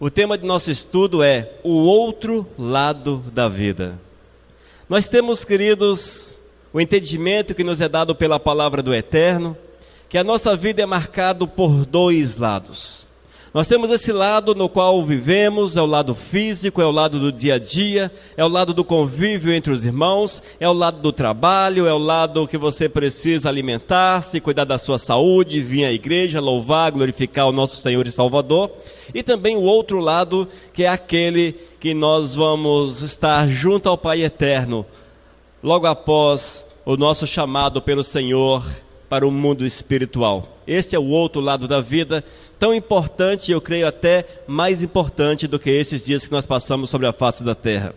O tema de nosso estudo é o outro lado da vida. Nós temos, queridos, o entendimento que nos é dado pela palavra do Eterno, que a nossa vida é marcada por dois lados. Nós temos esse lado no qual vivemos, é o lado físico, é o lado do dia a dia, é o lado do convívio entre os irmãos, é o lado do trabalho, é o lado que você precisa alimentar-se, cuidar da sua saúde, vir à igreja, louvar, glorificar o nosso Senhor e Salvador. E também o outro lado, que é aquele que nós vamos estar junto ao Pai Eterno, logo após o nosso chamado pelo Senhor para o mundo espiritual. Este é o outro lado da vida, tão importante, eu creio até mais importante do que esses dias que nós passamos sobre a face da terra.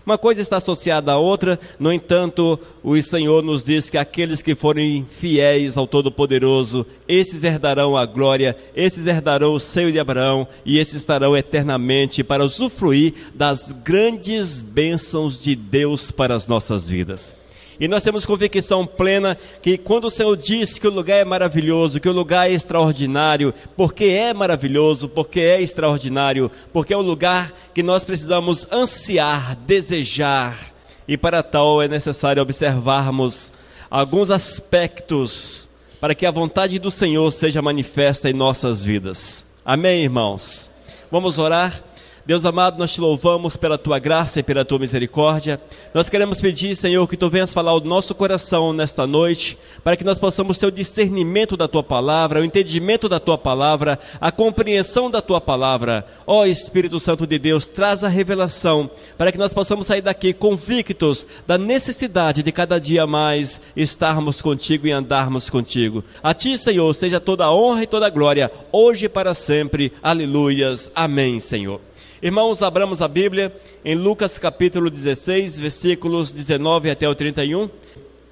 Uma coisa está associada à outra, no entanto, o Senhor nos diz que aqueles que forem fiéis ao Todo-Poderoso, esses herdarão a glória, esses herdarão o seio de Abraão, e esses estarão eternamente para usufruir das grandes bênçãos de Deus para as nossas vidas. E nós temos convicção plena que quando o Senhor diz que o lugar é maravilhoso, que o lugar é extraordinário, porque é maravilhoso, porque é extraordinário, porque é um lugar que nós precisamos ansiar, desejar, e para tal é necessário observarmos alguns aspectos para que a vontade do Senhor seja manifesta em nossas vidas. Amém, irmãos? Vamos orar? Deus amado, nós te louvamos pela tua graça e pela tua misericórdia. Nós queremos pedir, Senhor, que tu venhas falar ao nosso coração nesta noite, para que nós possamos ter o discernimento da tua palavra, o entendimento da tua palavra, a compreensão da tua palavra. Ó Espírito Santo de Deus, traz a revelação, para que nós possamos sair daqui convictos da necessidade de cada dia mais estarmos contigo e andarmos contigo. A ti, Senhor, seja toda a honra e toda a glória, hoje e para sempre. Aleluias. Amém, Senhor. Irmãos, abramos a Bíblia em Lucas capítulo 16, versículos 19 até o 31.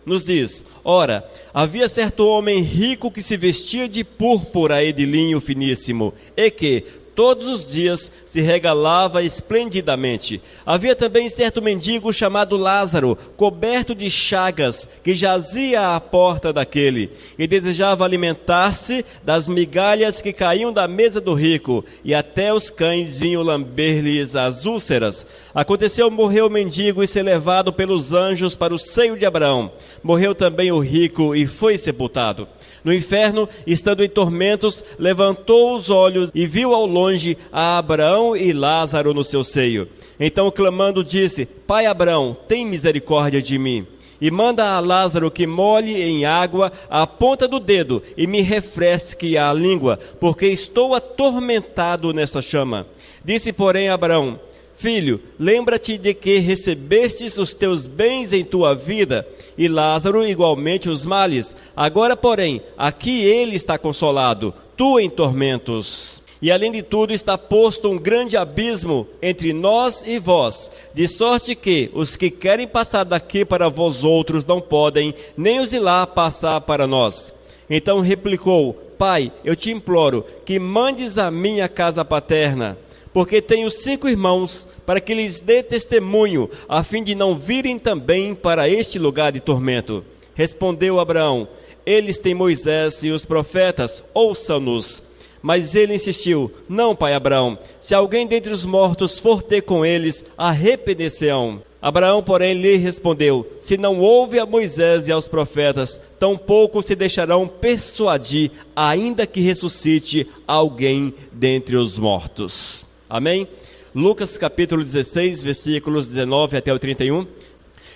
Nos diz: ora, havia certo homem rico que se vestia de púrpura e de linho finíssimo, e que todos os dias se regalava esplendidamente. Havia também certo mendigo chamado Lázaro, coberto de chagas, que jazia à porta daquele, e desejava alimentar-se das migalhas que caíam da mesa do rico, e até os cães vinham lamber-lhes as úlceras. Aconteceu morrer o mendigo e ser levado pelos anjos para o seio de Abraão. Morreu também o rico e foi sepultado. No inferno, estando em tormentos, levantou os olhos e viu ao longe a Abraão e Lázaro no seu seio. Então, clamando, disse: Pai Abraão, tem misericórdia de mim, e manda a Lázaro que molhe em água a ponta do dedo e me refresque a língua, porque estou atormentado nessa chama. Disse, porém, Abraão: Filho, lembra-te de que recebestes os teus bens em tua vida, e Lázaro igualmente os males. Agora, porém, aqui ele está consolado, tu em tormentos. E além de tudo está posto um grande abismo entre nós e vós, de sorte que os que querem passar daqui para vós outros não podem, nem os de lá passar para nós. Então replicou: Pai, eu te imploro que mandes a minha casa paterna, porque tenho 5 irmãos, para que lhes dê testemunho, a fim de não virem também para este lugar de tormento. Respondeu Abraão: Eles têm Moisés e os profetas, ouçam-nos. Mas ele insistiu: Não, pai Abraão, se alguém dentre os mortos for ter com eles, arrepender-se-ão. Abraão, porém, lhe respondeu: Se não ouve a Moisés e aos profetas, tampouco se deixarão persuadir, ainda que ressuscite alguém dentre os mortos. Amém? Lucas capítulo 16, versículos 19 até o 31.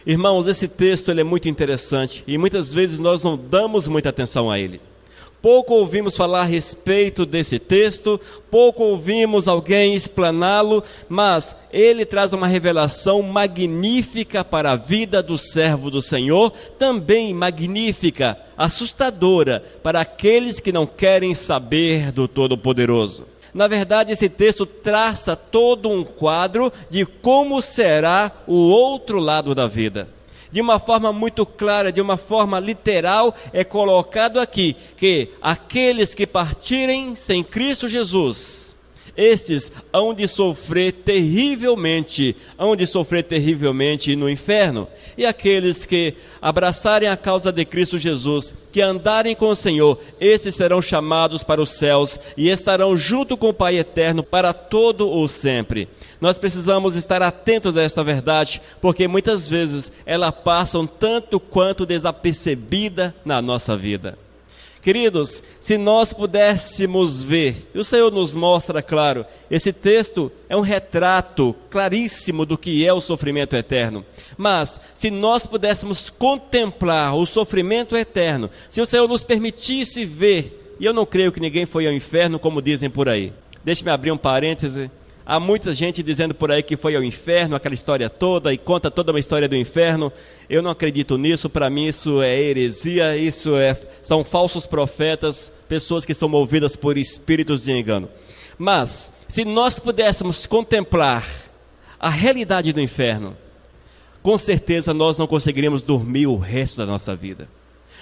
Irmãos, esse texto ele é muito interessante e muitas vezes nós não damos muita atenção a ele. Pouco ouvimos falar a respeito desse texto, pouco ouvimos alguém explaná-lo, mas ele traz uma revelação magnífica para a vida do servo do Senhor, também magnífica, assustadora para aqueles que não querem saber do Todo-Poderoso. Na verdade, esse texto traça todo um quadro de como será o outro lado da vida. De uma forma muito clara, de uma forma literal, é colocado aqui que aqueles que partirem sem Cristo Jesus, Estes hão de sofrer terrivelmente no inferno. E aqueles que abraçarem a causa de Cristo Jesus, que andarem com o Senhor, esses serão chamados para os céus e estarão junto com o Pai eterno para todo o sempre. Nós precisamos estar atentos a esta verdade, porque muitas vezes ela passa um tanto quanto desapercebida na nossa vida. Queridos, se nós pudéssemos ver, e o Senhor nos mostra, claro, esse texto é um retrato claríssimo do que é o sofrimento eterno. Mas, se nós pudéssemos contemplar o sofrimento eterno, se o Senhor nos permitisse ver, e eu não creio que ninguém foi ao inferno, como dizem por aí. Deixe-me abrir um parêntese. Há muita gente dizendo por aí que foi ao inferno, aquela história toda, e conta toda uma história do inferno. Eu não acredito nisso, para mim isso é heresia, são falsos profetas, pessoas que são movidas por espíritos de engano. Mas, se nós pudéssemos contemplar a realidade do inferno, com certeza nós não conseguiríamos dormir o resto da nossa vida.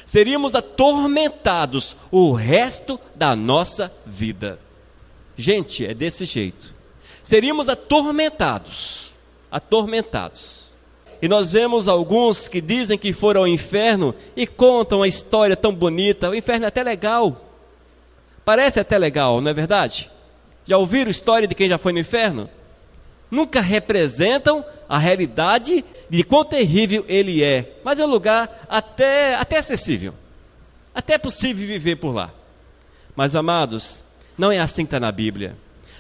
Seríamos atormentados o resto da nossa vida. Gente, é desse jeito. Seríamos atormentados. E nós vemos alguns que dizem que foram ao inferno e contam a história tão bonita. O inferno é até legal. Parece até legal, não é verdade? Já ouviram história de quem já foi no inferno? Nunca representam a realidade de quão terrível ele é. Mas é um lugar até acessível. Até é possível viver por lá. Mas, amados, não é assim que está na Bíblia.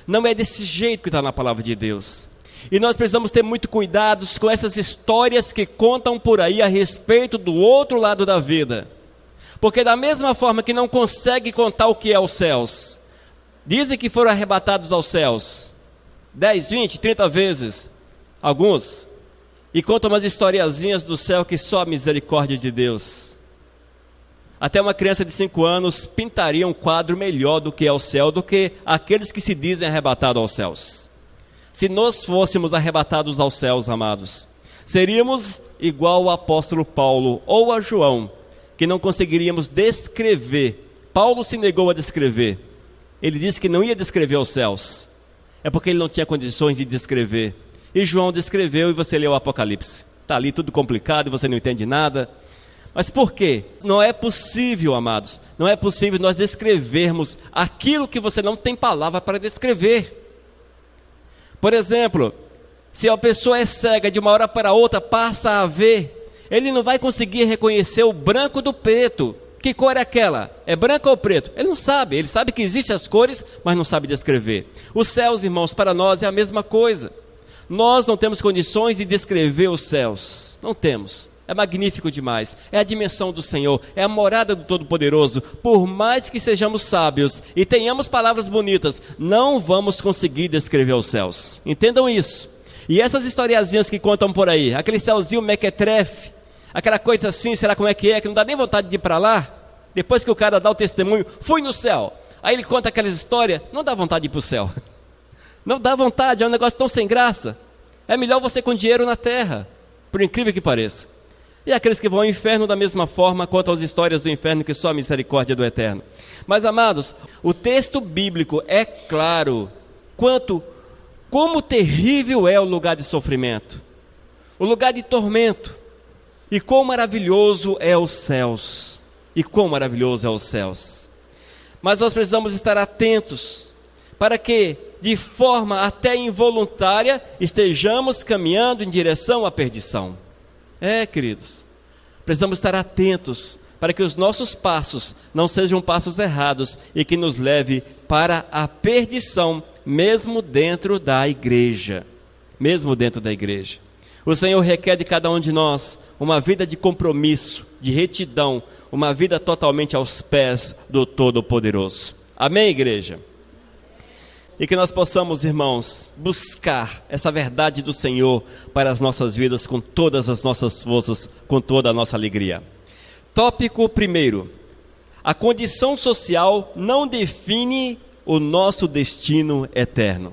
Não é desse jeito que está na palavra de Deus. E nós precisamos ter muito cuidado com essas histórias que contam por aí a respeito do outro lado da vida. Porque da mesma forma que não consegue contar o que é os céus, dizem que foram arrebatados aos céus 10, 20, 30 vezes, alguns, e contam umas historiazinhas do céu que só a misericórdia de Deus. Até uma criança de 5 anos pintaria um quadro melhor do que é o céu, do que aqueles que se dizem arrebatados aos céus. Se nós fôssemos arrebatados aos céus, amados, seríamos igual ao apóstolo Paulo ou a João, que não conseguiríamos descrever. Paulo se negou a descrever. Ele disse que não ia descrever os céus. É porque ele não tinha condições de descrever. E João descreveu, e você leu o Apocalipse. Está ali tudo complicado e você não entende nada. Mas por quê? Não é possível, amados, não é possível nós descrevermos aquilo que você não tem palavra para descrever. Por exemplo, se a pessoa é cega, de uma hora para outra passa a ver, ele não vai conseguir reconhecer o branco do preto. Que cor é aquela? É branco ou preto? Ele não sabe, ele sabe que existem as cores, mas não sabe descrever. Os céus, irmãos, para nós é a mesma coisa. Nós não temos condições de descrever os céus, não temos. É magnífico demais, é a dimensão do Senhor, é a morada do Todo-Poderoso. Por mais que sejamos sábios e tenhamos palavras bonitas, não vamos conseguir descrever os céus. Entendam isso. E essas historiazinhas que contam por aí, aquele céuzinho mequetrefe, aquela coisa assim, será como é que não dá nem vontade de ir para lá? Depois que o cara dá o testemunho, fui no céu. Aí ele conta aquelas histórias, não dá vontade de ir para o céu. Não dá vontade, é um negócio tão sem graça. É melhor você com dinheiro na terra, por incrível que pareça. E aqueles que vão ao inferno da mesma forma contam as histórias do inferno que só a misericórdia do Eterno. Mas, amados, o texto bíblico é claro como terrível é o lugar de sofrimento, o lugar de tormento, e quão maravilhoso é os céus, Mas nós precisamos estar atentos para que, de forma até involuntária, estejamos caminhando em direção à perdição. Queridos, precisamos estar atentos para que os nossos passos não sejam passos errados e que nos leve para a perdição, mesmo dentro da igreja. O Senhor requer de cada um de nós uma vida de compromisso, de retidão, uma vida totalmente aos pés do Todo-Poderoso. Amém, igreja? E que nós possamos, irmãos, buscar essa verdade do Senhor para as nossas vidas com todas as nossas forças, com toda a nossa alegria. Tópico 1. A condição social não define o nosso destino eterno.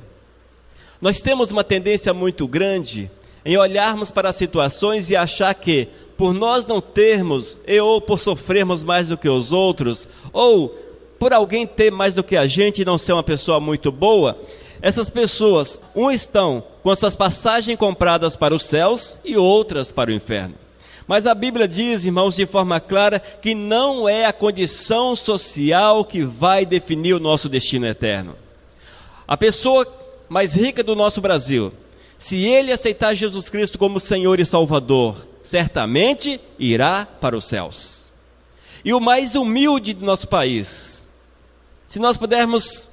Nós temos uma tendência muito grande em olharmos para as situações e achar que, por nós não termos, ou por sofrermos mais do que os outros, ou por alguém ter mais do que a gente e não ser uma pessoa muito boa, essas pessoas, estão com as suas passagens compradas para os céus e outras para o inferno. Mas a Bíblia diz, irmãos, de forma clara, que não é a condição social que vai definir o nosso destino eterno. A pessoa mais rica do nosso Brasil, se ele aceitar Jesus Cristo como Senhor e Salvador, certamente irá para os céus. E o mais humilde do nosso país, se nós pudermos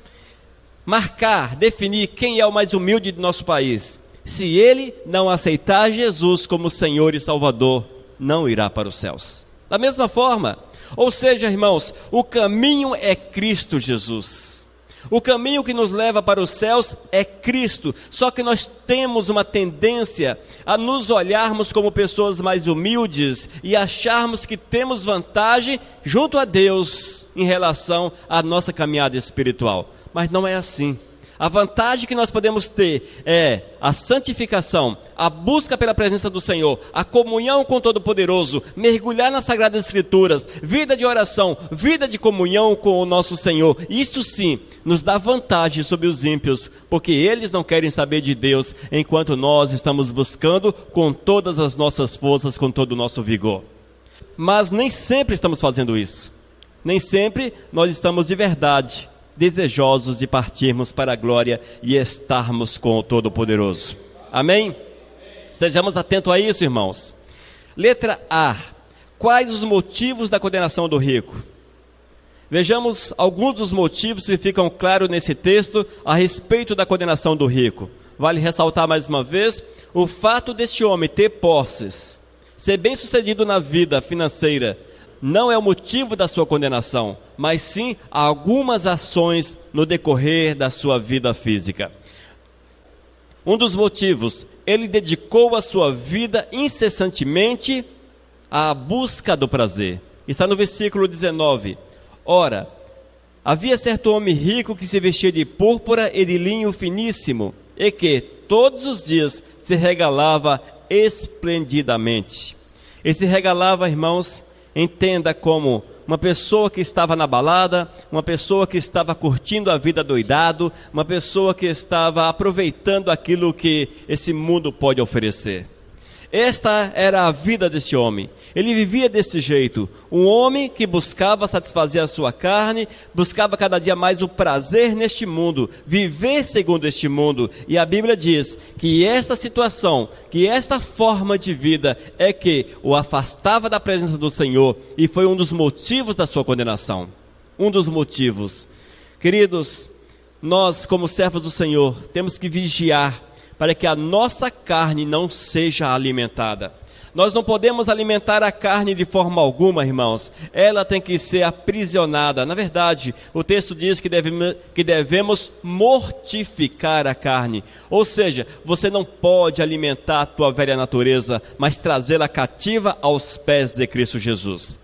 marcar, definir quem é o mais humilde do nosso país, se ele não aceitar Jesus como Senhor e Salvador, não irá para os céus. Da mesma forma, ou seja, irmãos, o caminho é Cristo Jesus. O caminho que nos leva para os céus é Cristo, só que nós temos uma tendência a nos olharmos como pessoas mais humildes e acharmos que temos vantagem junto a Deus em relação à nossa caminhada espiritual. Mas não é assim. A vantagem que nós podemos ter é a santificação, a busca pela presença do Senhor, a comunhão com o Todo-Poderoso, mergulhar nas Sagradas Escrituras, vida de oração, vida de comunhão com o nosso Senhor. Isto sim nos dá vantagem sobre os ímpios, porque eles não querem saber de Deus, enquanto nós estamos buscando com todas as nossas forças, com todo o nosso vigor. Mas nem sempre estamos fazendo isso. Nem sempre nós estamos de verdade desejosos de partirmos para a glória e estarmos com o Todo-Poderoso. Amém? Estejamos atentos a isso, irmãos. Letra A. Quais os motivos da condenação do rico? Vejamos alguns dos motivos que ficam claros nesse texto a respeito da condenação do rico. Vale ressaltar mais uma vez o fato deste homem ter posses, ser bem-sucedido na vida financeira, não é o motivo da sua condenação, mas sim algumas ações no decorrer da sua vida física. Um dos motivos, ele dedicou a sua vida incessantemente à busca do prazer. Está no versículo 19. Ora, havia certo homem rico que se vestia de púrpura e de linho finíssimo, e que todos os dias se regalava esplendidamente. E se regalava, irmãos, entenda como uma pessoa que estava na balada, uma pessoa que estava curtindo a vida doidado, uma pessoa que estava aproveitando aquilo que esse mundo pode oferecer. Esta era a vida deste homem. Ele vivia desse jeito, um homem que buscava satisfazer a sua carne, buscava cada dia mais o prazer neste mundo, viver segundo este mundo. E a Bíblia diz que esta situação, que esta forma de vida é que o afastava da presença do Senhor e foi um dos motivos da sua condenação. Um dos motivos. Queridos, nós como servos do Senhor temos que vigiar para que a nossa carne não seja alimentada. Nós não podemos alimentar a carne de forma alguma, irmãos. Ela tem que ser aprisionada. Na verdade, o texto diz que devemos mortificar a carne. Ou seja, você não pode alimentar a tua velha natureza, mas trazê-la cativa aos pés de Cristo Jesus.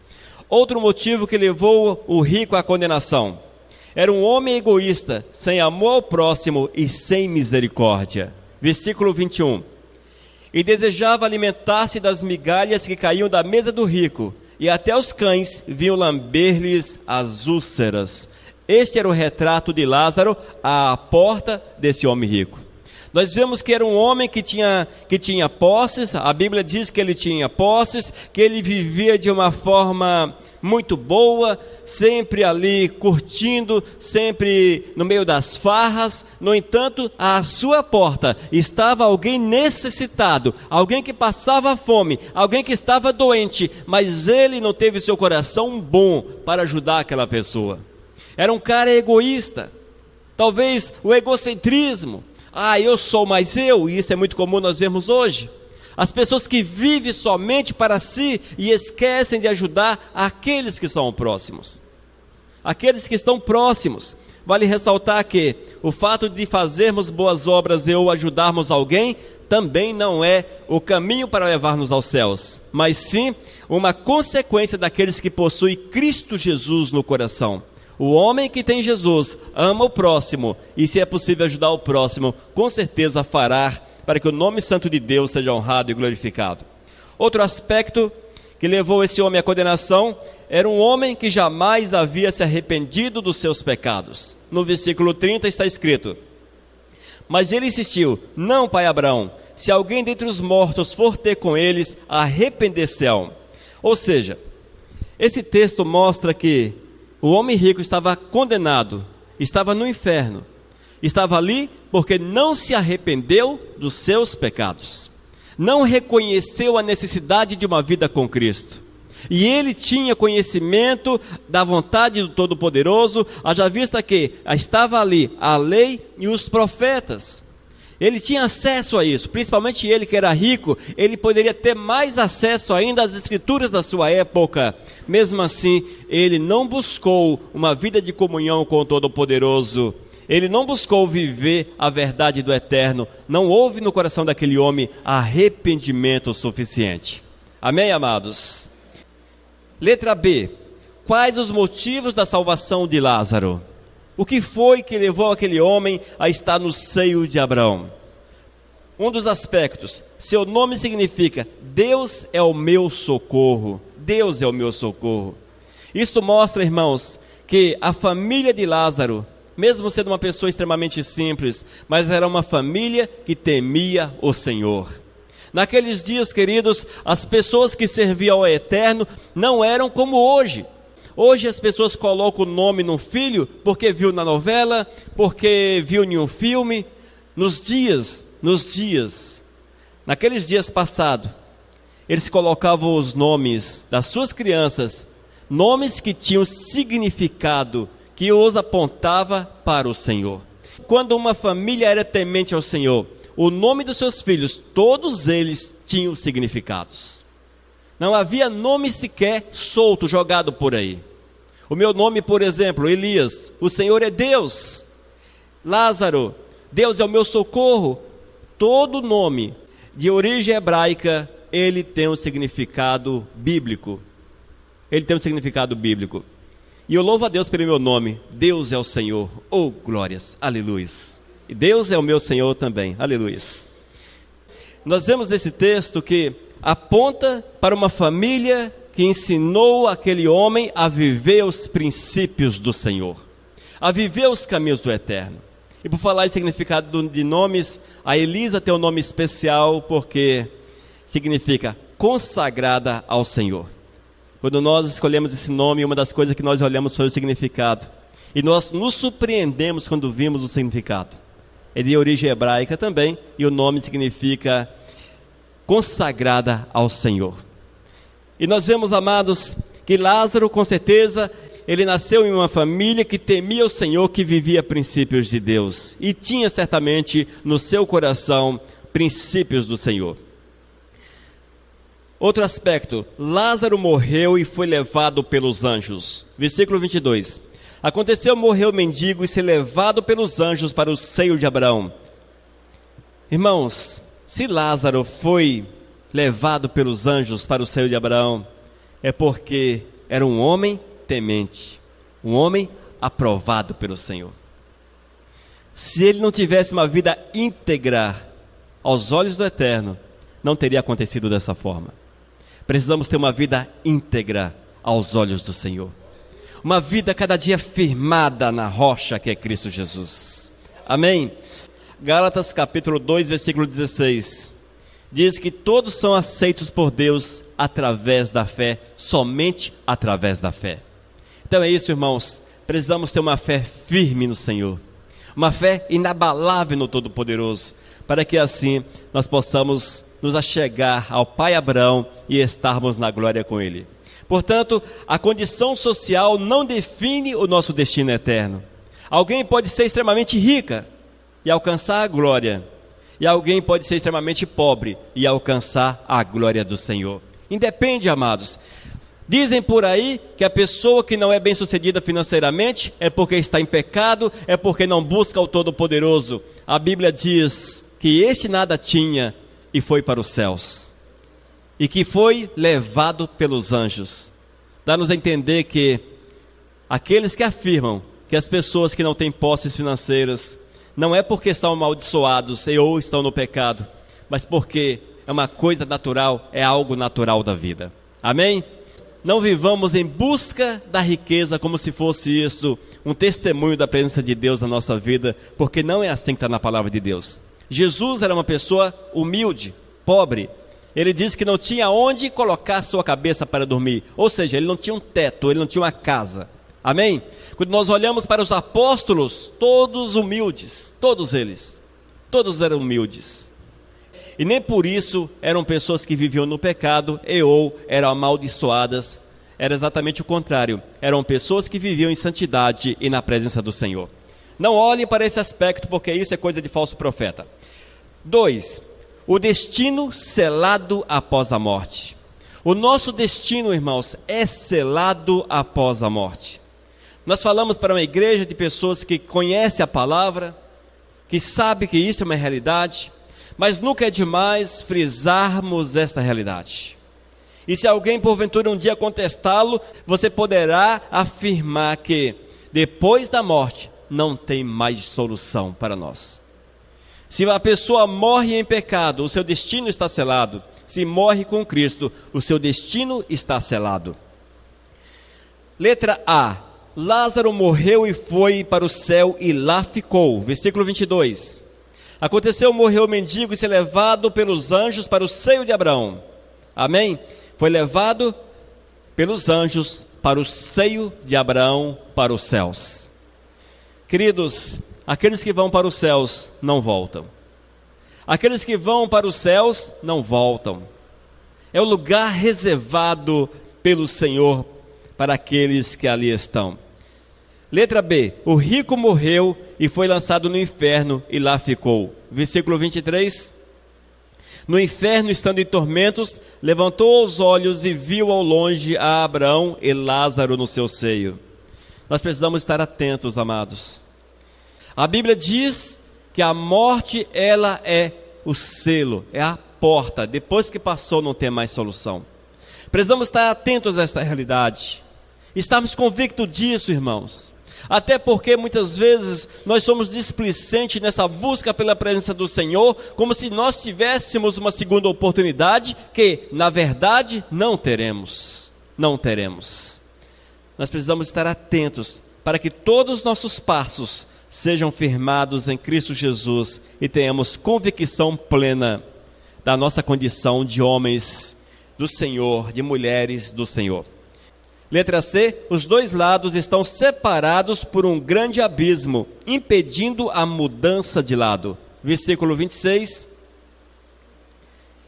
Outro motivo que levou o rico à condenação. Era um homem egoísta, sem amor ao próximo e sem misericórdia. Versículo 21. E desejava alimentar-se das migalhas que caíam da mesa do rico, e até os cães vinham lamber-lhes as úlceras. Este era o retrato de Lázaro à porta desse homem rico. Nós vemos que era um homem que tinha posses, a Bíblia diz que ele tinha posses, que ele vivia de uma forma muito boa, sempre ali curtindo, sempre no meio das farras. No entanto, à sua porta estava alguém necessitado, alguém que passava fome, alguém que estava doente, mas ele não teve seu coração bom para ajudar aquela pessoa. Era um cara egoísta, talvez o egocentrismo. Eu sou mais eu, e isso é muito comum nós vermos hoje. As pessoas que vivem somente para si e esquecem de ajudar aqueles que são próximos. Aqueles que estão próximos. Vale ressaltar que o fato de fazermos boas obras ou ajudarmos alguém também não é o caminho para levar-nos aos céus, mas sim uma consequência daqueles que possuem Cristo Jesus no coração. O homem que tem Jesus ama o próximo e, se é possível ajudar o próximo, com certeza fará para que o nome santo de Deus seja honrado e glorificado. Outro aspecto que levou esse homem à condenação era um homem que jamais havia se arrependido dos seus pecados. No versículo 30 está escrito: mas ele insistiu: não, pai Abraão, se alguém dentre os mortos for ter com eles, arrepender-se-ão. Ou seja, esse texto mostra que o homem rico estava condenado, estava no inferno, estava ali porque não se arrependeu dos seus pecados, não reconheceu a necessidade de uma vida com Cristo. E ele tinha conhecimento da vontade do Todo-Poderoso, haja vista que estava ali a lei e os profetas. Ele tinha acesso a isso, principalmente ele que era rico, ele poderia ter mais acesso ainda às escrituras da sua época. Mesmo assim, ele não buscou uma vida de comunhão com o Todo-Poderoso. Ele não buscou viver a verdade do eterno. Não houve no coração daquele homem arrependimento suficiente. Amém, amados? Letra B. Quais os motivos da salvação de Lázaro? O que foi que levou aquele homem a estar no seio de Abraão? Um dos aspectos, seu nome significa Deus é o meu socorro. Deus é o meu socorro. Isso mostra, irmãos, que a família de Lázaro, mesmo sendo uma pessoa extremamente simples, mas era uma família que temia o Senhor. Naqueles dias, queridos, as pessoas que serviam ao Eterno não eram como hoje. Hoje as pessoas colocam o nome num filho porque viu na novela, porque viu em um filme. Naqueles dias passados, eles colocavam os nomes das suas crianças, nomes que tinham significado, que os apontava para o Senhor. Quando uma família era temente ao Senhor, o nome dos seus filhos, todos eles tinham significados. Não havia nome sequer solto, jogado por aí. O meu nome, por exemplo, Elias, o Senhor é Deus. Lázaro, Deus é o meu socorro. Todo nome de origem hebraica, ele tem um significado bíblico. Ele tem um significado bíblico. E eu louvo a Deus pelo meu nome. Deus é o Senhor. Oh, glórias, aleluia. E Deus é o meu Senhor também, aleluia. Nós vemos nesse texto que aponta para uma família que ensinou aquele homem a viver os princípios do Senhor, a viver os caminhos do Eterno. E por falar em significado de nomes, a Elisa tem um nome especial porque significa consagrada ao Senhor. Quando nós escolhemos esse nome, uma das coisas que nós olhamos foi o significado. E nós nos surpreendemos quando vimos o significado. É de origem hebraica também, e o nome significa consagrada ao Senhor. E nós vemos, amados, que Lázaro, com certeza, ele nasceu em uma família que temia o Senhor, que vivia princípios de Deus. E tinha certamente no seu coração princípios do Senhor. Outro aspecto, Lázaro morreu e foi levado pelos anjos. Versículo 22. Aconteceu morrer o mendigo e ser levado pelos anjos para o seio de Abraão. Irmãos, se Lázaro foi levado pelos anjos para o seio de Abraão, é porque era um homem temente, um homem aprovado pelo Senhor. Se ele não tivesse uma vida íntegra aos olhos do Eterno, não teria acontecido dessa forma. Precisamos ter uma vida íntegra aos olhos do Senhor. Uma vida cada dia firmada na rocha que é Cristo Jesus. Amém? Gálatas capítulo 2, versículo 16. Diz que todos são aceitos por Deus através da fé, somente através da fé. Então é isso, irmãos. Precisamos ter uma fé firme no Senhor. Uma fé inabalável no Todo-Poderoso. Para que assim nós possamos nos achegar ao Pai Abraão e estarmos na glória com Ele. Portanto, a condição social não define o nosso destino eterno. Alguém pode ser extremamente rica e alcançar a glória. E alguém pode ser extremamente pobre e alcançar a glória do Senhor. Independe, amados. Dizem por aí que a pessoa que não é bem sucedida financeiramente é porque está em pecado, é porque não busca o Todo-Poderoso. A Bíblia diz que este nada tinha e foi para os céus. E que foi levado pelos anjos. Dá-nos a entender que aqueles que afirmam que as pessoas que não têm posses financeiras não é porque são amaldiçoados ou estão no pecado, mas porque é uma coisa natural, é algo natural da vida. Amém? Não vivamos em busca da riqueza como se fosse isso um testemunho da presença de Deus na nossa vida, porque não é assim que está na palavra de Deus. Jesus era uma pessoa humilde, pobre. Ele disse que não tinha onde colocar sua cabeça para dormir, ou seja, ele não tinha um teto, ele não tinha uma casa. Amém? Quando nós olhamos para os apóstolos, todos humildes, todos eles, todos eram humildes. E nem por isso eram pessoas que viviam no pecado ou eram amaldiçoadas. Era exatamente o contrário. Eram pessoas que viviam em santidade e na presença do Senhor. Não olhem para esse aspecto, porque isso é coisa de falso profeta. 2. O destino selado após a morte. O nosso destino, irmãos, é selado após a morte. Nós falamos para uma igreja de pessoas que conhecem a palavra, que sabem que isso é uma realidade, mas nunca é demais frisarmos esta realidade. E se alguém porventura um dia contestá-lo, você poderá afirmar que depois da morte não tem mais solução para nós. Se a pessoa morre em pecado, o seu destino está selado. Se morre com Cristo, o seu destino está selado. Letra A. Lázaro morreu e foi para o céu e lá ficou. Versículo 22. Aconteceu, morreu o mendigo e ser levado pelos anjos para o seio de Abraão. Amém? Foi levado pelos anjos para o seio de Abraão, para os céus. Queridos, aqueles que vão para os céus não voltam. Aqueles que vão para os céus não voltam. É o lugar reservado pelo Senhor para aqueles que ali estão. Letra B. O rico morreu e foi lançado no inferno e lá ficou. Versículo 23. No inferno, estando em tormentos, levantou os olhos e viu ao longe a Abraão e Lázaro no seu seio. Nós precisamos estar atentos, amados. A Bíblia diz que a morte, ela é o selo, é a porta. Depois que passou, não tem mais solução. Precisamos estar atentos a esta realidade. Estamos convictos disso, irmãos. Até porque muitas vezes nós somos displicentes nessa busca pela presença do Senhor, como se nós tivéssemos uma segunda oportunidade, que na verdade não teremos. Não teremos. Nós precisamos estar atentos para que todos os nossos passos sejam firmados em Cristo Jesus e tenhamos convicção plena da nossa condição de homens do Senhor, de mulheres do Senhor. Letra C, os dois lados estão separados por um grande abismo, impedindo a mudança de lado. Versículo 26.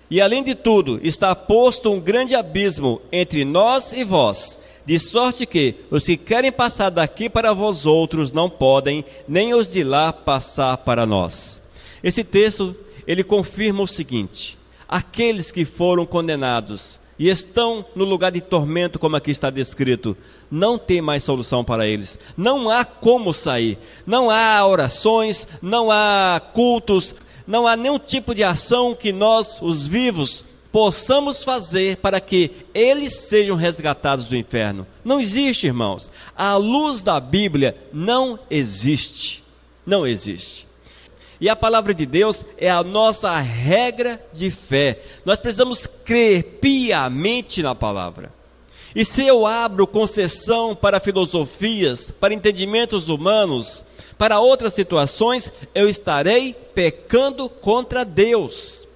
E além de tudo, está posto um grande abismo entre nós e vós, de sorte que os que querem passar daqui para vós outros não podem, nem os de lá passar para nós. Esse texto, ele confirma o seguinte: aqueles que foram condenados e estão no lugar de tormento, como aqui está descrito, não tem mais solução para eles. Não há como sair. Não há orações, não há cultos, não há nenhum tipo de ação que nós, os vivos, possamos fazer para que eles sejam resgatados do inferno. Não existe, irmãos. A luz da Bíblia não existe. Não existe. E a palavra de Deus é a nossa regra de fé. Nós precisamos crer piamente na palavra. E se eu abro concessão para filosofias, para entendimentos humanos, para outras situações, eu estarei pecando contra Deus.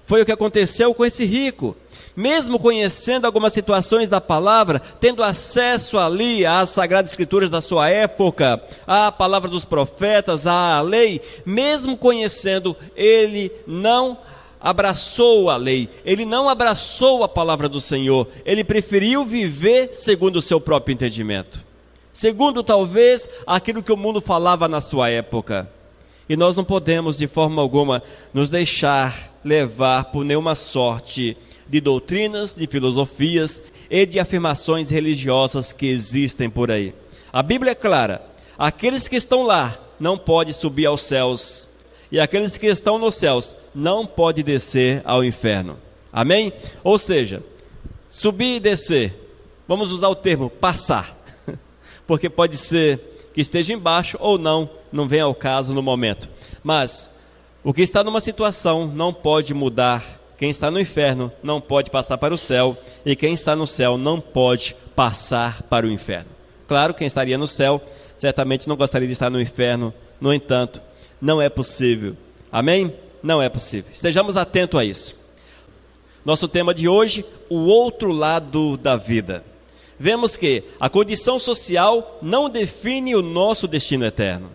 Foi o que aconteceu com esse rico. Mesmo conhecendo algumas situações da palavra, tendo acesso ali às sagradas escrituras da sua época, à palavra dos profetas, à lei, mesmo conhecendo, ele não abraçou a lei, ele não abraçou a palavra do Senhor, ele preferiu viver segundo o seu próprio entendimento, segundo talvez aquilo que o mundo falava na sua época. E nós não podemos de forma alguma nos deixar levar por nenhuma sorte de doutrinas, de filosofias e de afirmações religiosas que existem por aí. A Bíblia é clara: aqueles que estão lá não podem subir aos céus, e aqueles que estão nos céus não podem descer ao inferno. Amém? Ou seja, subir e descer, vamos usar o termo passar, porque pode ser que esteja embaixo ou não vem ao caso no momento. Mas o que está numa situação não pode mudar quem está no inferno não pode passar para o céu, e quem está no céu não pode passar para o inferno. Claro, quem estaria no céu certamente não gostaria de estar no inferno, no entanto, não é possível. Amém? Não é possível. Estejamos atentos a isso. Nosso tema de hoje, o outro lado da vida. Vemos que a condição social não define o nosso destino eterno.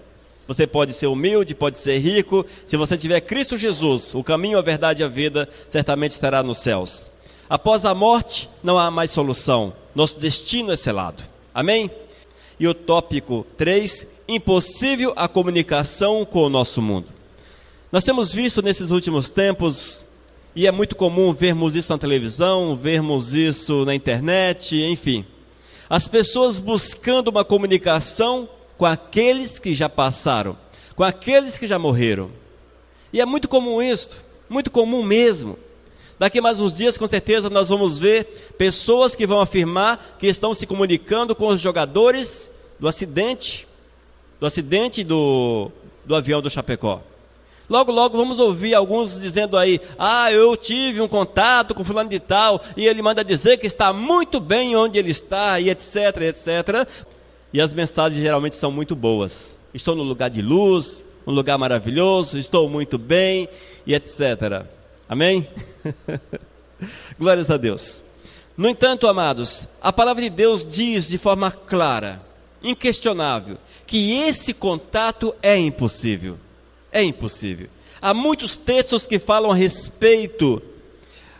Você pode ser humilde, pode ser rico. Se você tiver Cristo Jesus, o caminho, a verdade e a vida, certamente estará nos céus. Após a morte, não há mais solução. Nosso destino é selado. Amém? E o tópico 3, impossível a comunicação com o nosso mundo. Nós temos visto nesses últimos tempos, e é muito comum vermos isso na televisão, vermos isso na internet, enfim. As pessoas buscando uma comunicação com aqueles que já passaram, com aqueles que já morreram. E é muito comum isso, muito comum mesmo. Daqui mais uns dias, com certeza, nós vamos ver pessoas que vão afirmar que estão se comunicando com os jogadores do acidente do avião do Chapecó. Logo, logo vamos ouvir alguns dizendo aí, eu tive um contato com fulano de tal, e ele manda dizer que está muito bem onde ele está, e etc, etc. E as mensagens geralmente são muito boas. Estou no lugar de luz, um lugar maravilhoso, estou muito bem, e etc. Amém? Glórias a Deus. No entanto, amados, a palavra de Deus diz de forma clara, inquestionável, que esse contato é impossível. É impossível. Há muitos textos que falam a respeito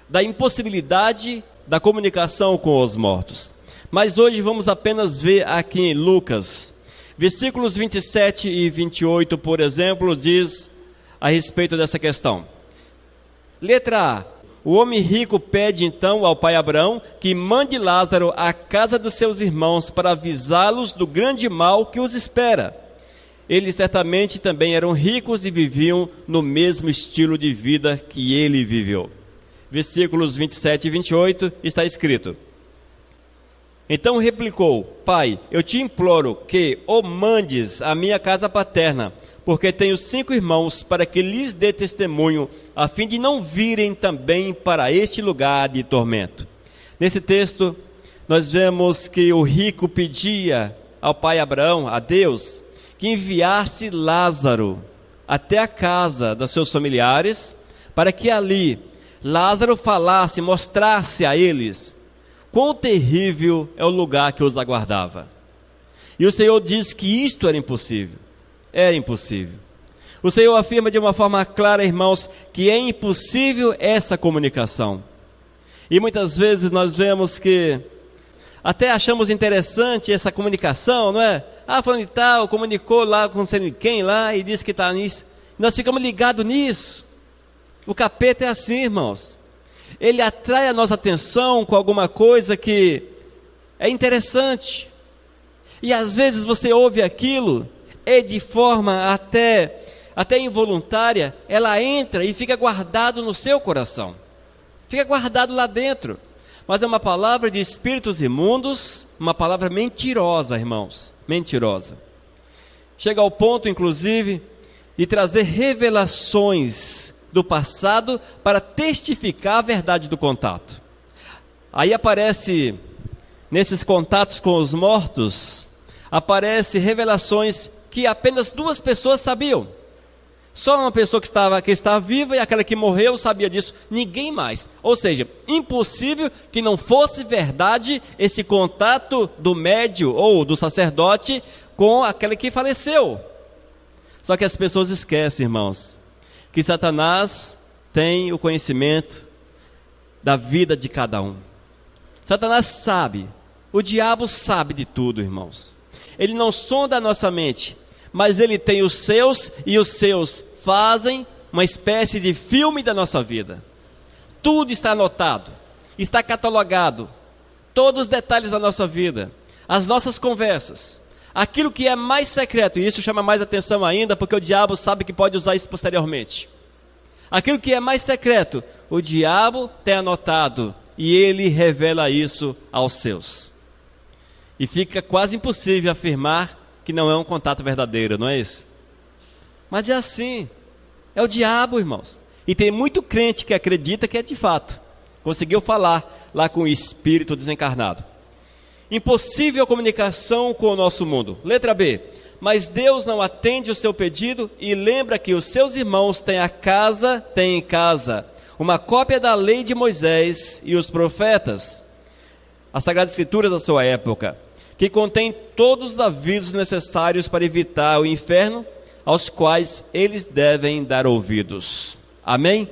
da impossibilidade da comunicação com os mortos. Mas hoje vamos apenas ver aqui em Lucas, versículos 27 e 28, por exemplo, diz a respeito dessa questão. Letra A. O homem rico pede então ao pai Abraão que mande Lázaro à casa dos seus irmãos para avisá-los do grande mal que os espera. Eles certamente também eram ricos e viviam no mesmo estilo de vida que ele viveu. Versículos 27 e 28 está escrito. Então replicou, pai, eu te imploro que o mandes à minha casa paterna, porque tenho 5 irmãos, para que lhes dê testemunho, a fim de não virem também para este lugar de tormento. Nesse texto, nós vemos que o rico pedia ao pai Abraão, a Deus, que enviasse Lázaro até a casa dos seus familiares, para que ali Lázaro falasse, mostrasse a eles quão terrível é o lugar que os aguardava. E o Senhor diz que isto era impossível. Era impossível. O Senhor afirma de uma forma clara, irmãos, que é impossível essa comunicação. E muitas vezes nós vemos que até achamos interessante essa comunicação, não é? Falando de tal, comunicou lá com não sei quem lá e disse que está nisso. Nós ficamos ligados nisso. O capeta é assim, irmãos. Ele atrai a nossa atenção com alguma coisa que é interessante. E às vezes você ouve aquilo e de forma até involuntária, ela entra e fica guardado no seu coração. Fica guardado lá dentro. Mas é uma palavra de espíritos imundos, uma palavra mentirosa, irmãos. Mentirosa. Chega ao ponto, inclusive, de trazer revelações do passado para testificar a verdade do contato. Aí aparece, nesses contatos com os mortos, aparece revelações que apenas 2 pessoas sabiam. Só uma pessoa que está viva e aquela que morreu sabia disso, ninguém mais. Ou seja, impossível que não fosse verdade esse contato do médium ou do sacerdote com aquele que faleceu. Só que as pessoas esquecem, irmãos, que Satanás tem o conhecimento da vida de cada um. Satanás sabe, o diabo sabe de tudo, irmãos. Ele não sonda a nossa mente, mas ele tem os seus, e os seus fazem uma espécie de filme da nossa vida. Tudo está anotado, está catalogado, todos os detalhes da nossa vida, as nossas conversas, aquilo que é mais secreto, e isso chama mais atenção ainda, porque o diabo sabe que pode usar isso posteriormente. Aquilo que é mais secreto, o diabo tem anotado, e ele revela isso aos seus. E fica quase impossível afirmar que não é um contato verdadeiro, não é isso? Mas é assim, é o diabo, irmãos. E tem muito crente que acredita que é de fato. Conseguiu falar lá com o espírito desencarnado. Impossível comunicação com o nosso mundo. Letra B. Mas Deus não atende o seu pedido e lembra que os seus irmãos têm em casa uma cópia da lei de Moisés e os profetas, a Sagrada Escritura da sua época, que contém todos os avisos necessários para evitar o inferno, aos quais eles devem dar ouvidos. Amém?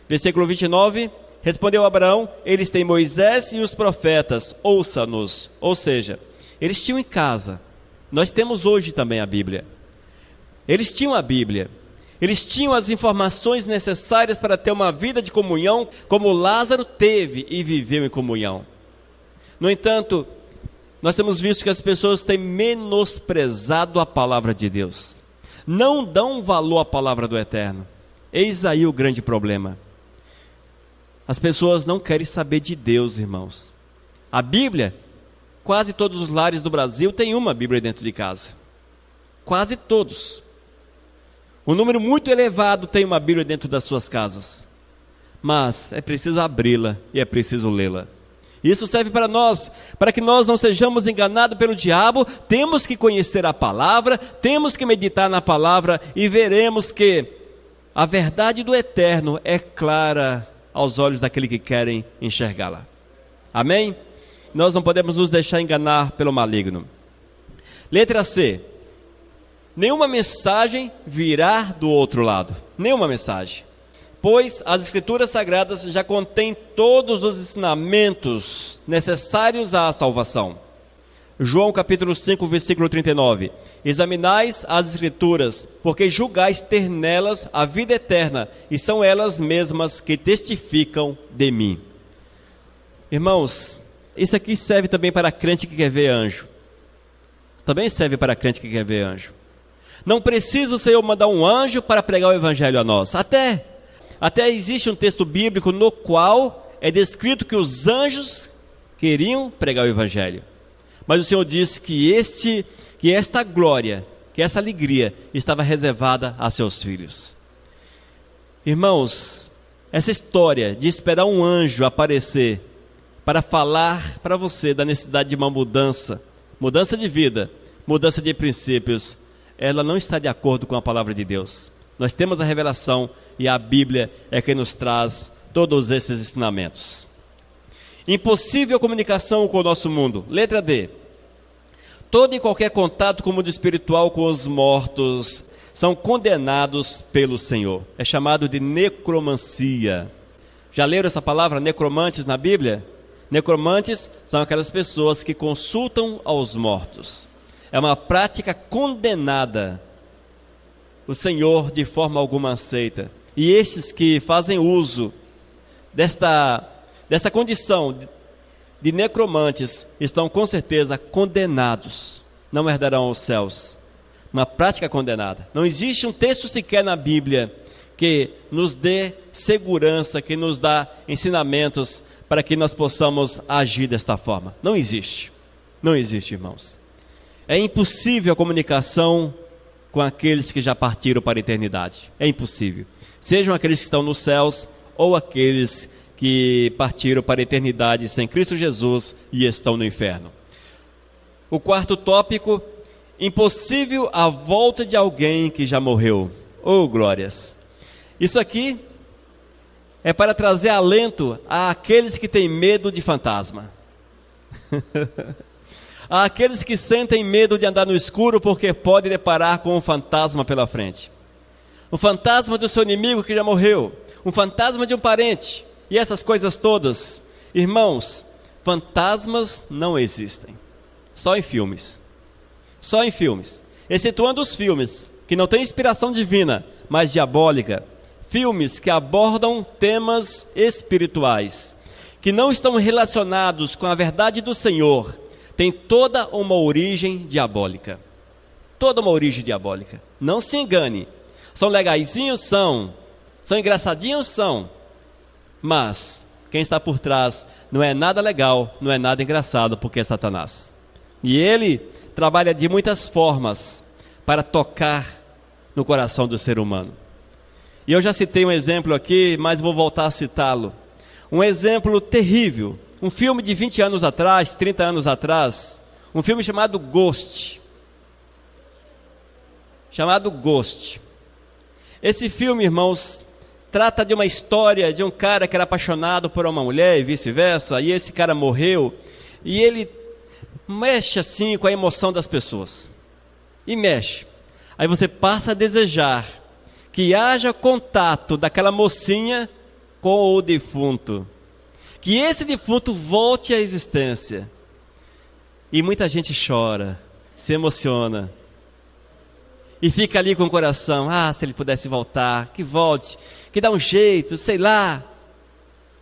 Versículo 29, respondeu Abraão, eles têm Moisés e os profetas, ouça-nos. Ou seja, eles tinham em casa. Nós temos hoje também a Bíblia. Eles tinham a Bíblia. Eles tinham as informações necessárias para ter uma vida de comunhão, como Lázaro teve e viveu em comunhão. No entanto, nós temos visto que as pessoas têm menosprezado a palavra de Deus. Não dão valor à palavra do Eterno. Eis aí o grande problema. As pessoas não querem saber de Deus, irmãos. A Bíblia, quase todos os lares do Brasil têm uma Bíblia dentro de casa. Quase todos. Um número muito elevado tem uma Bíblia dentro das suas casas. Mas é preciso abri-la e é preciso lê-la. Isso serve para nós, para que nós não sejamos enganados pelo diabo. Temos que conhecer a palavra, temos que meditar na palavra e veremos que a verdade do Eterno é clara aos olhos daqueles que querem enxergá-la. Amém? Nós não podemos nos deixar enganar pelo maligno. Letra C. Nenhuma mensagem virá do outro lado. Nenhuma mensagem. Pois as Escrituras Sagradas já contêm todos os ensinamentos necessários à salvação. João capítulo 5, versículo 39. Examinais as Escrituras, porque julgais ter nelas a vida eterna, e são elas mesmas que testificam de mim. Irmãos, isso aqui serve também para crente que quer ver anjo. Também serve para crente que quer ver anjo. Não precisa o Senhor mandar um anjo para pregar o evangelho a nós. Até existe um texto bíblico no qual é descrito que os anjos queriam pregar o evangelho. Mas o Senhor disse que esta glória, que essa alegria estava reservada a seus filhos. Irmãos, essa história de esperar um anjo aparecer para falar para você da necessidade de uma mudança de vida, mudança de princípios, ela não está de acordo com a palavra de Deus. Nós temos a revelação e a Bíblia é quem nos traz todos esses ensinamentos. Impossível comunicação com o nosso mundo. Letra D. Todo e qualquer contato com o mundo espiritual com os mortos são condenados pelo Senhor. É chamado de necromancia. Já leram essa palavra necromantes na Bíblia? Necromantes são aquelas pessoas que consultam aos mortos. É uma prática condenada. O Senhor de forma alguma aceita. E estes que fazem uso dessa condição de necromantes estão com certeza condenados. Não herdarão os céus. Uma prática condenada. Não existe um texto sequer na Bíblia que nos dê segurança, que nos dá ensinamentos para que nós possamos agir desta forma. Não existe. Não existe, irmãos. É impossível a comunicação com aqueles que já partiram para a eternidade. É impossível. Sejam aqueles que estão nos céus ou aqueles que partiram para a eternidade sem Cristo Jesus e estão no inferno. O quarto tópico, impossível a volta de alguém que já morreu. Oh, glórias! Isso aqui é para trazer alento àqueles que têm medo de fantasma. Àqueles que sentem medo de andar no escuro porque pode deparar com um fantasma pela frente. O fantasma do seu inimigo que já morreu. Um fantasma de um parente. E essas coisas todas. Irmãos, fantasmas não existem. Só em filmes. Só em filmes. Excetuando os filmes que não têm inspiração divina, mas diabólica. Filmes que abordam temas espirituais, que não estão relacionados com a verdade do Senhor, tem toda uma origem diabólica. Toda uma origem diabólica. Não se engane. São legaizinhos? São engraçadinhos? São. Mas quem está por trás não é nada legal, não é nada engraçado, porque é Satanás. E ele trabalha de muitas formas para tocar no coração do ser humano. E eu já citei um exemplo aqui, mas vou voltar a citá-lo. Um exemplo terrível. Um filme de 20 anos atrás, 30 anos atrás, um filme chamado Ghost. Esse filme, irmãos, trata de uma história de um cara que era apaixonado por uma mulher e vice-versa, e esse cara morreu, e ele mexe assim com a emoção das pessoas. E mexe. Aí você passa a desejar que haja contato daquela mocinha com o defunto. Que esse defunto volte à existência. E muita gente chora, se emociona. E fica ali com o coração, se ele pudesse voltar, que volte, que dá um jeito, sei lá.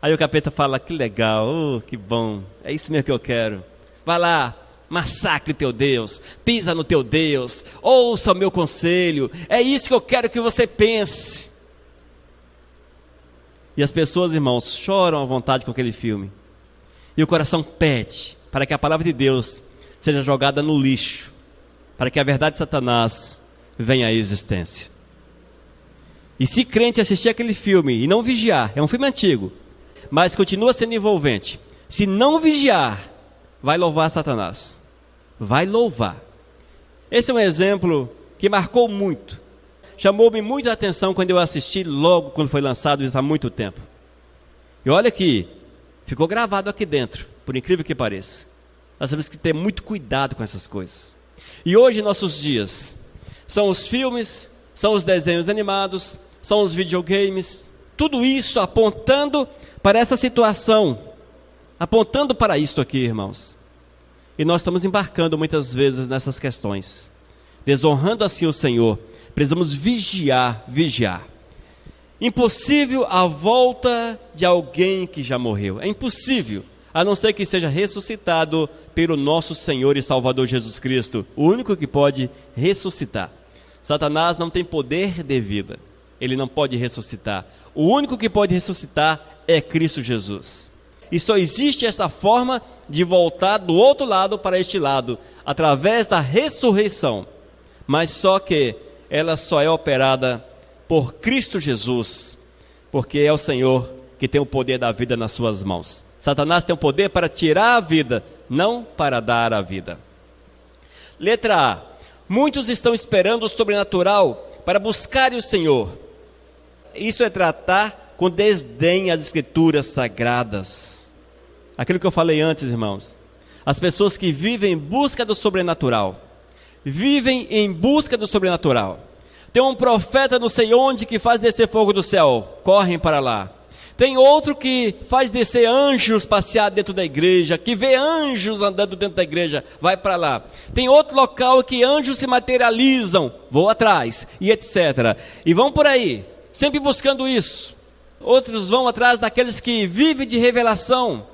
Aí o capeta fala, que legal, que bom, é isso mesmo que eu quero. Vai lá, massacre o teu Deus, pisa no teu Deus, ouça o meu conselho, é isso que eu quero que você pense. E as pessoas, irmãos, choram à vontade com aquele filme. E o coração pede para que a palavra de Deus seja jogada no lixo, para que a verdade de Satanás venha à existência. E se crente assistir aquele filme e não vigiar, é um filme antigo, mas continua sendo envolvente. Se não vigiar, vai louvar Satanás. Vai louvar. Esse é um exemplo que marcou muito. Chamou-me muito a atenção quando eu assisti, logo quando foi lançado, isso há muito tempo. E olha que ficou gravado aqui dentro, por incrível que pareça. Nós temos que ter muito cuidado com essas coisas. E hoje, em nossos dias, são os filmes, são os desenhos animados, são os videogames, tudo isso apontando para essa situação, apontando para isto aqui, irmãos. E nós estamos embarcando muitas vezes nessas questões, desonrando assim o Senhor. Precisamos vigiar. Impossível a volta de alguém que já morreu. É impossível, a não ser que seja ressuscitado pelo nosso Senhor e Salvador Jesus Cristo, o único que pode ressuscitar. Satanás não tem poder de vida, ele não pode ressuscitar. O único que pode ressuscitar é Cristo Jesus. E só existe essa forma de voltar do outro lado para este lado, através da ressurreição. Mas só que ela só é operada por Cristo Jesus, porque é o Senhor que tem o poder da vida nas suas mãos. Satanás tem o poder para tirar a vida, não para dar a vida. Letra A. Muitos estão esperando o sobrenatural para buscarem o Senhor. Isso é tratar com desdém as escrituras sagradas. Aquilo que eu falei antes, irmãos. As pessoas que vivem em busca do sobrenatural. Vivem em busca do sobrenatural. Tem um profeta não sei onde que faz descer fogo do céu, correm para lá. Tem outro que faz descer anjos passear dentro da igreja, que vê anjos andando dentro da igreja, vai para lá. Tem outro local que anjos se materializam, vou atrás, e etc. E vão por aí, sempre buscando isso. Outros vão atrás daqueles que vivem de revelação,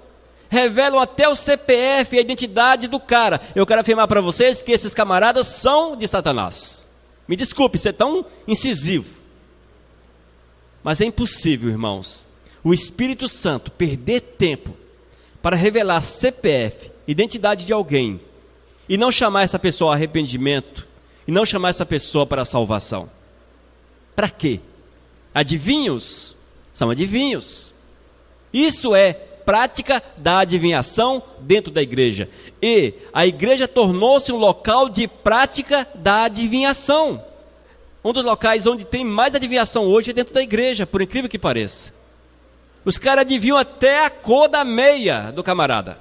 revelam até o CPF e a identidade do cara. Eu quero afirmar para vocês que esses camaradas são de Satanás. Me desculpe ser tão incisivo, mas é impossível, irmãos, o Espírito Santo perder tempo para revelar CPF, identidade de alguém, e não chamar essa pessoa a arrependimento, e não chamar essa pessoa para a salvação. Para quê? Adivinhos? São adivinhos. Isso é prática da adivinhação dentro da igreja. E a igreja tornou-se um local de prática da adivinhação. Um dos locais onde tem mais adivinhação hoje é dentro da igreja, por incrível que pareça. Os caras adivinham até a cor da meia do camarada.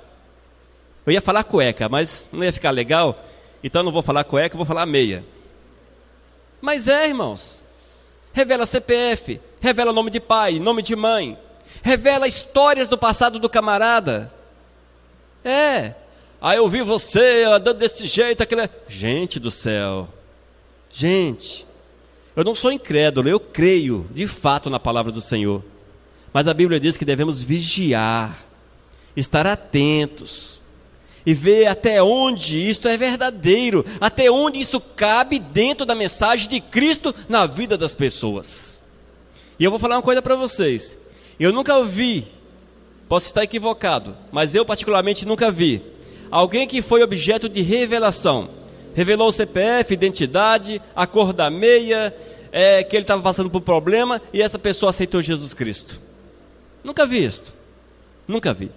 Eu ia falar cueca, mas não ia ficar legal, então não vou falar cueca, vou falar meia. Mas irmãos, revela CPF, revela nome de pai, nome de mãe, revela histórias do passado do camarada. Aí eu vi você andando desse jeito, aquele... Gente do céu, gente, eu não sou incrédulo, eu creio de fato na palavra do Senhor. Mas a Bíblia diz que devemos vigiar, estar atentos e ver até onde isto é verdadeiro, até onde isso cabe dentro da mensagem de Cristo na vida das pessoas. E eu vou falar uma coisa para vocês. Eu nunca vi, posso estar equivocado, mas eu particularmente nunca vi alguém que foi objeto de revelação. Revelou o CPF, identidade, a cor da meia, que ele estava passando por problema e essa pessoa aceitou Jesus Cristo. Nunca vi isso. Nunca vi.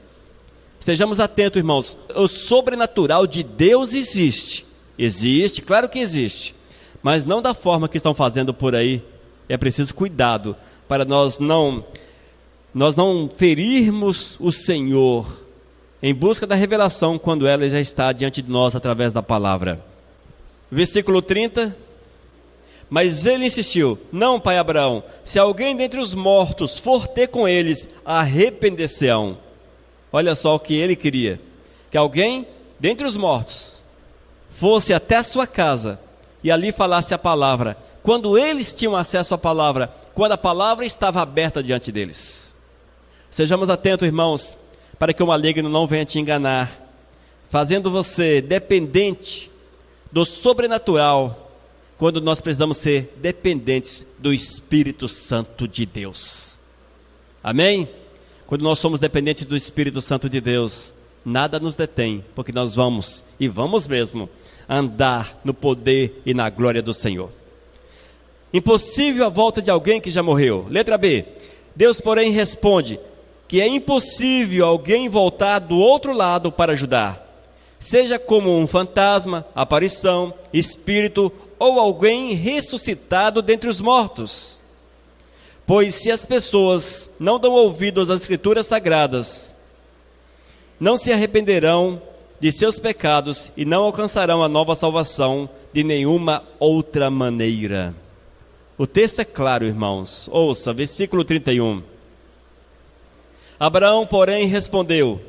Estejamos atentos, irmãos. O sobrenatural de Deus existe. Existe, claro que existe. Mas não da forma que estão fazendo por aí. É preciso cuidado para nós não ferirmos o Senhor em busca da revelação quando ela já está diante de nós através da palavra. Versículo 30. Mas ele insistiu: não, pai Abraão, se alguém dentre os mortos for ter com eles, arrepender-se-ão. Olha só o que ele queria: que alguém dentre os mortos fosse até a sua casa e ali falasse a palavra, quando eles tinham acesso à palavra, quando a palavra estava aberta diante deles. Sejamos atentos, irmãos, para que o maligno não venha te enganar, fazendo você dependente do sobrenatural, quando nós precisamos ser dependentes do Espírito Santo de Deus. Amém? Quando nós somos dependentes do Espírito Santo de Deus, nada nos detém, porque nós vamos, e vamos mesmo, andar no poder e na glória do Senhor. Impossível a volta de alguém que já morreu. Letra B. Deus, porém, responde que é impossível alguém voltar do outro lado para ajudar, seja como um fantasma, aparição, espírito ou alguém ressuscitado dentre os mortos. Pois se as pessoas não dão ouvidos às Escrituras Sagradas, não se arrependerão de seus pecados e não alcançarão a nova salvação de nenhuma outra maneira. O texto é claro, irmãos. Ouça, versículo 31. Abraão, porém, respondeu: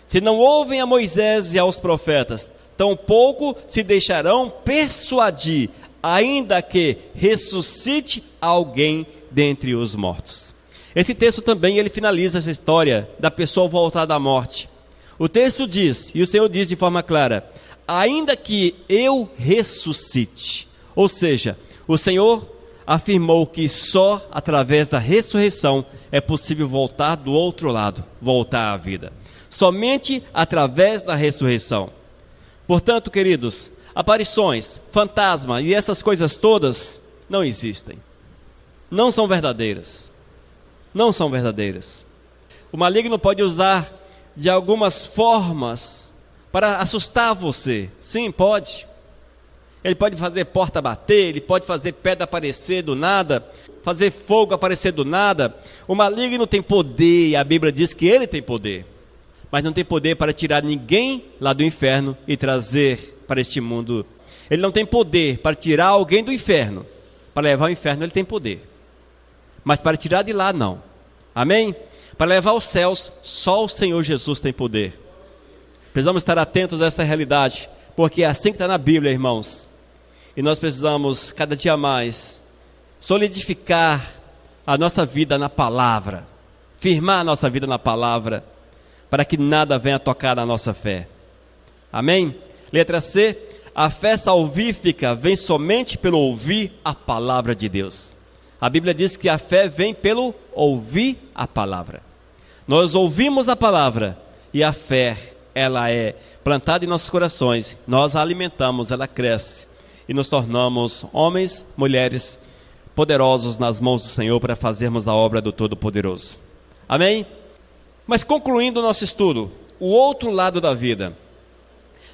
se não ouvem a Moisés e aos profetas, tampouco se deixarão persuadir, ainda que ressuscite alguém dentre os mortos. Esse texto também, ele finaliza essa história da pessoa voltar da morte. O texto diz, e o Senhor diz de forma clara: ainda que eu ressuscite. Ou seja, o Senhor afirmou que só através da ressurreição é possível voltar do outro lado, voltar à vida. Somente através da ressurreição. Portanto, queridos, aparições, fantasma e essas coisas todas não existem. Não são verdadeiras. Não são verdadeiras. O maligno pode usar de algumas formas para assustar você. Sim, pode. Ele pode fazer porta bater, ele pode fazer pedra aparecer do nada, fazer fogo aparecer do nada. O maligno tem poder, e a Bíblia diz que ele tem poder, mas não tem poder para tirar ninguém lá do inferno e trazer para este mundo. Ele não tem poder para tirar alguém do inferno, para levar ao inferno ele tem poder, mas para tirar de lá não. Amém? Para levar aos céus, só o Senhor Jesus tem poder. Precisamos estar atentos a essa realidade, porque é assim que está na Bíblia, irmãos. E nós precisamos cada dia mais solidificar a nossa vida na palavra, firmar a nossa vida na palavra, para que nada venha tocar na nossa fé. Amém? Letra C. A fé salvífica vem somente pelo ouvir a palavra de Deus. A Bíblia diz que a fé vem pelo ouvir a palavra. Nós ouvimos a palavra e a fé, ela é plantada em nossos corações. Nós a alimentamos, ela cresce e nos tornamos homens, mulheres poderosos nas mãos do Senhor para fazermos a obra do Todo-Poderoso. Amém? Mas concluindo o nosso estudo, o outro lado da vida,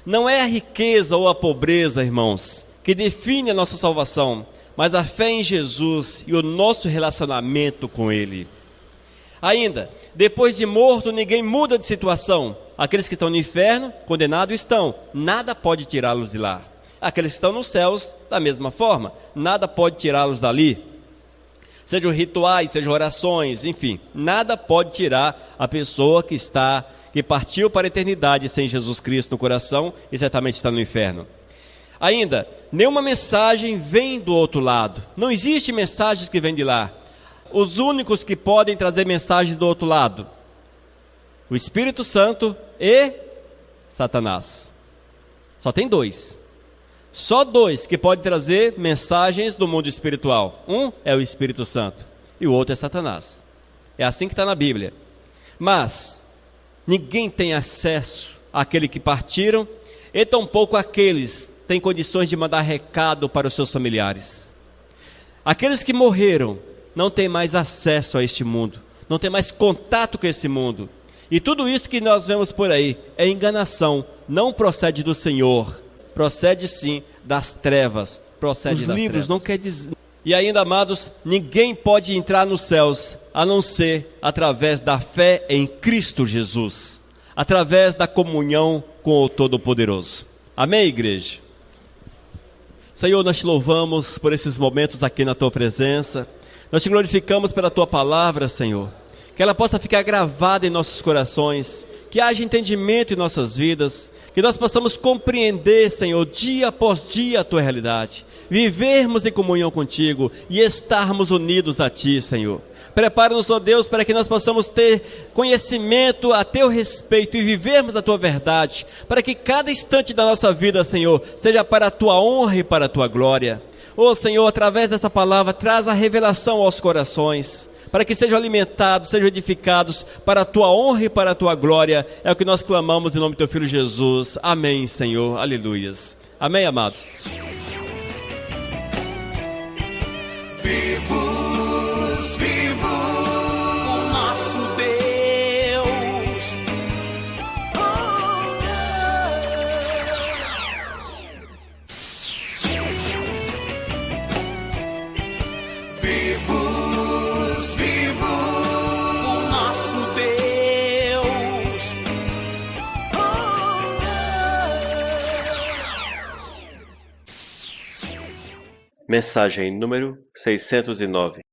não é a riqueza ou a pobreza, irmãos, que define a nossa salvação, mas a fé em Jesus e o nosso relacionamento com Ele. Ainda, depois de morto, ninguém muda de situação. Aqueles que estão no inferno, condenados estão, nada pode tirá-los de lá. Aqueles que estão nos céus, da mesma forma, nada pode tirá-los dali. Sejam rituais, sejam orações, enfim, nada pode tirar a pessoa que partiu para a eternidade sem Jesus Cristo no coração e certamente está no inferno. Ainda, nenhuma mensagem vem do outro lado. Não existe mensagens que vêm de lá. Os únicos que podem trazer mensagens do outro lado, o Espírito Santo e Satanás. Só tem dois. Só dois que podem trazer mensagens do mundo espiritual. Um é o Espírito Santo e o outro é Satanás. É assim que está na Bíblia. Mas ninguém tem acesso àquele que partiram e tampouco aqueles têm condições de mandar recado para os seus familiares. Aqueles que morreram não têm mais acesso a este mundo, não têm mais contato com esse mundo. E tudo isso que nós vemos por aí é enganação, não procede do Senhor, procede sim das trevas, procede das livros, trevas. Não quer dizer. E ainda, amados, ninguém pode entrar nos céus a não ser através da fé em Cristo Jesus, através da comunhão com o Todo-Poderoso. Amém, igreja? Senhor, nós te louvamos por esses momentos aqui na tua presença. Nós te glorificamos pela tua palavra, Senhor. Que ela possa ficar gravada em nossos corações, que haja entendimento em nossas vidas, que nós possamos compreender, Senhor, dia após dia a tua realidade, vivermos em comunhão contigo e estarmos unidos a ti, Senhor. Prepara-nos, ó Deus, para que nós possamos ter conhecimento a teu respeito e vivermos a tua verdade, para que cada instante da nossa vida, Senhor, seja para a tua honra e para a tua glória. Ó Senhor, através dessa palavra, traz a revelação aos corações, para que sejam alimentados, sejam edificados para a tua honra e para a tua glória. É o que nós clamamos em nome do teu Filho Jesus. Amém, Senhor. Aleluias. Amém, amados. Vivos, vivo o nosso Deus. Vivos, vivo o nosso Deus. Mensagem número 609.